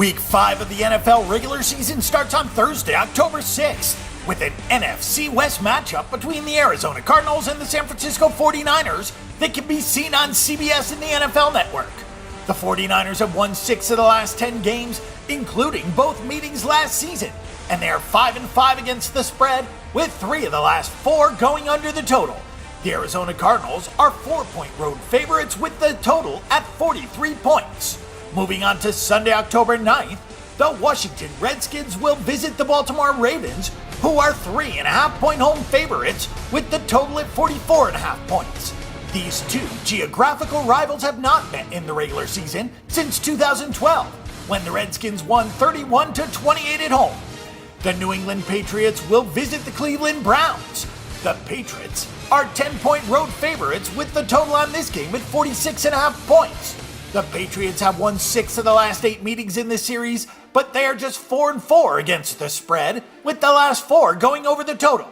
Week 5 of the NFL regular season starts on Thursday, October 6th, with an NFC West matchup between the Arizona Cardinals and the San Francisco 49ers that can be seen on CBS and the NFL Network. The 49ers have won 6 of the last 10 games, including both meetings last season, and they are 5-5 against the spread, with 3 of the last 4 going under the total. The Arizona Cardinals are 4-point road favorites with the total at 43 points. Moving on to Sunday, October 9th, the Washington Redskins will visit the Baltimore Ravens, who are 3.5-point home favorites with the total at 44.5 points. These two geographical rivals have not met in the regular season since 2012, when the Redskins won 31-28 at home. The New England Patriots will visit the Cleveland Browns. The Patriots are 10-point road favorites with the total on this game at 46.5 points. The Patriots have won 6 of the last 8 meetings in this series, but they are just 4-4 against the spread, with the last 4 going over the total.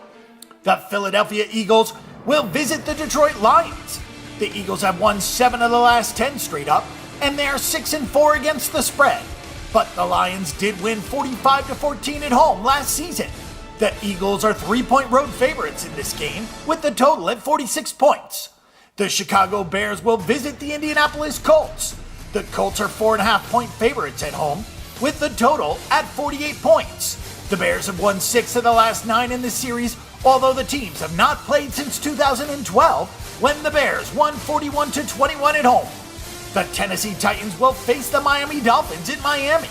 The Philadelphia Eagles will visit the Detroit Lions. The Eagles have won 7 of the last 10 straight up, and they are 6-4 against the spread. But the Lions did win 45-14 at home last season. The Eagles are 3-point road favorites in this game, with the total at 46 points. The Chicago Bears will visit the Indianapolis Colts. The Colts are 4.5-point favorites at home, with the total at 48 points. The Bears have won 6 of the last 9 in the series, although the teams have not played since 2012, when the Bears won 41-21 at home. The Tennessee Titans will face the Miami Dolphins in Miami.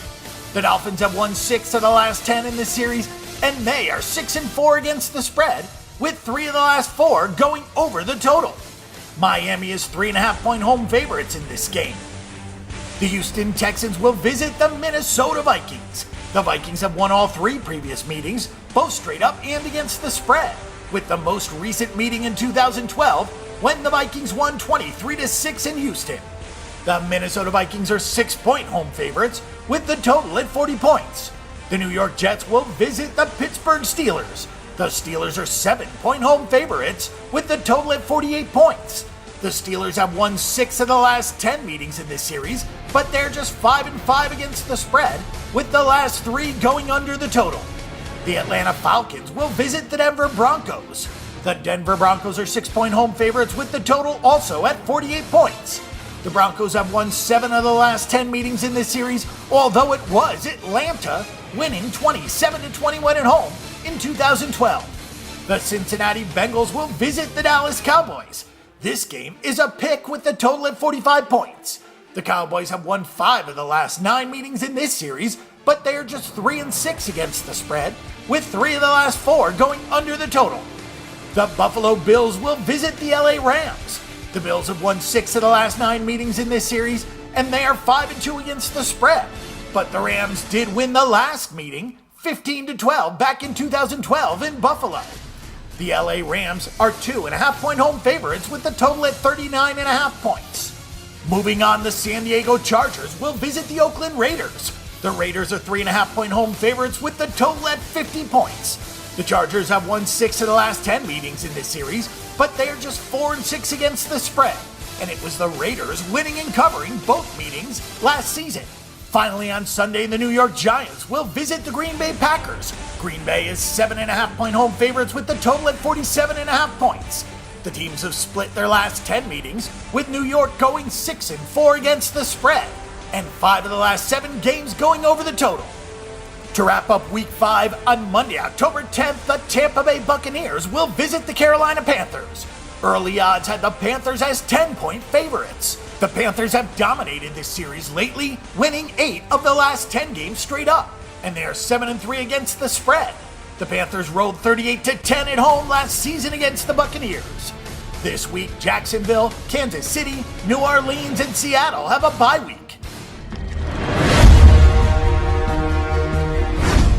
The Dolphins have won 6 of the last 10 in the series, and they are 6-4 against the spread, with 3 of the last 4 going over the total. Miami is 3.5-point home favorites in this game. The Houston Texans will visit the Minnesota Vikings. The Vikings have won all 3 previous meetings, both straight up and against the spread, with the most recent meeting in 2012 when the Vikings won 23-6 in Houston. The Minnesota Vikings are 6-point home favorites with the total at 40 points. The New York Jets will visit the Pittsburgh Steelers. The Steelers are 7-point home favorites with the total at 48 points. The Steelers have won 6 of the last 10 meetings in this series, but they're just 5-5 against the spread, with the last 3 going under the total. The Atlanta Falcons will visit the Denver Broncos. The Denver Broncos are 6-point home favorites with the total also at 48 points. The Broncos have won 7 of the last 10 meetings in this series, although it was Atlanta winning 27-21 at home in 2012. The Cincinnati Bengals will visit the Dallas Cowboys. This game is a pick with the total at 45 points. The Cowboys have won 5 of the last 9 meetings in this series, but they are just 3-6 against the spread, with 3 of the last 4 going under the total. The Buffalo Bills will visit the LA Rams. The Bills have won 6 of the last 9 meetings in this series, and they are 5-2 against the spread. But the Rams did win the last meeting, 15-12, back in 2012 in Buffalo. The LA Rams are 2.5-point home favorites with the total at 39.5 points. Moving on, the San Diego Chargers will visit the Oakland Raiders. The Raiders are 3.5-point home favorites with the total at 50 points. The Chargers have won 6 of the last 10 meetings in this series, but they are just 4-6 against the spread, and it was the Raiders winning and covering both meetings last season. Finally, on Sunday, the New York Giants will visit the Green Bay Packers. Green Bay is 7.5-point home favorites with the total at 47.5 points. The teams have split their last 10 meetings, with New York going 6-4 against the spread, and 5 of the last 7 games going over the total. To wrap up Week 5, on Monday, October 10th, the Tampa Bay Buccaneers will visit the Carolina Panthers. Early odds had the Panthers as 10-point favorites. The Panthers have dominated this series lately, winning 8 of the last 10 games straight up, and they are 7-3 against the spread. The Panthers rolled 38-10 at home last season against the Buccaneers. This week, Jacksonville, Kansas City, New Orleans, and Seattle have a bye week.